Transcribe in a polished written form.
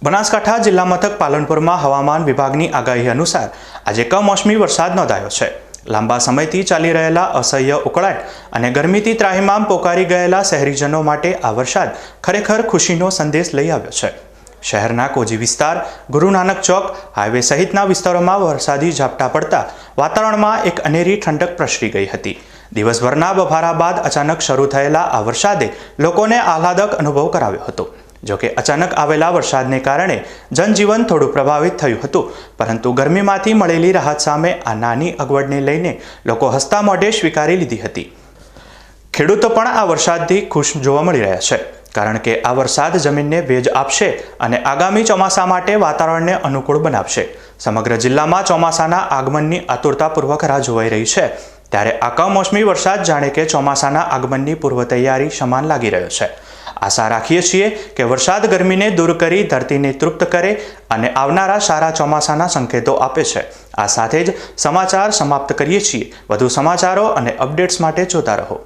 બનાસકાંઠા જિલ્લા મથક પાલનપુરમાં હવામાન વિભાગની આગાહી અનુસાર આજે કમોસમી વરસાદ નોંધાયો છે। લાંબા સમયથી ચાલી રહેલા અસહ્ય ઉકળાટ અને ગરમીથી ત્રાહિમામ પોકારી ગયેલા શહેરીજનો માટે આ વરસાદ ખરેખર ખુશીનો સંદેશ લઈ આવ્યો છે। શહેરના કોજી વિસ્તાર, ગુરુ નાનક ચોક, હાઈવે સહિતના વિસ્તારોમાં વરસાદી ઝાપટા પડતા વાતાવરણમાં એક અનેરી ઠંડક પ્રસરી ગઈ હતી। દિવસભરના બફારા બાદ અચાનક શરૂ થયેલા આ વરસાદે લોકોને આહલાદક અનુભવ કરાવ્યો હતો। જોકે અચાનક આવેલા વરસાદને કારણે જનજીવન થોડું પ્રભાવિત થયું હતું, પરંતુ ગરમીમાંથી મળેલી રાહત સામે આ નાની અગવડને લઈને લોકો હસતા મોઢે સ્વીકારી લીધી હતી। ખેડૂતો પણ આ વરસાદથી ખુશ જોવા મળી રહ્યા છે, કારણ કે આ વરસાદ જમીનને ભેજ આપશે અને આગામી ચોમાસા માટે વાતાવરણને અનુકૂળ બનાવશે। સમગ્ર જિલ્લામાં ચોમાસાના આગમનની આતુરતાપૂર્વક રાહ જોવાઈ રહી છે, ત્યારે આ કમોસમી વરસાદ જાણે કે ચોમાસાના આગમનની પૂર્વ તૈયારી સમાન લાગી રહ્યો છે। આશા રાખીએ છીએ કે વરસાદ ગરમીને દૂર કરી ધરતીને તૃપ્ત કરે અને આવનારા સારા ચોમાસાના સંકેતો આપે છે। આ સાથે જ સમાચાર સમાપ્ત કરીએ છીએ। વધુ સમાચારો અને અપડેટ્સ માટે જોતા રહો।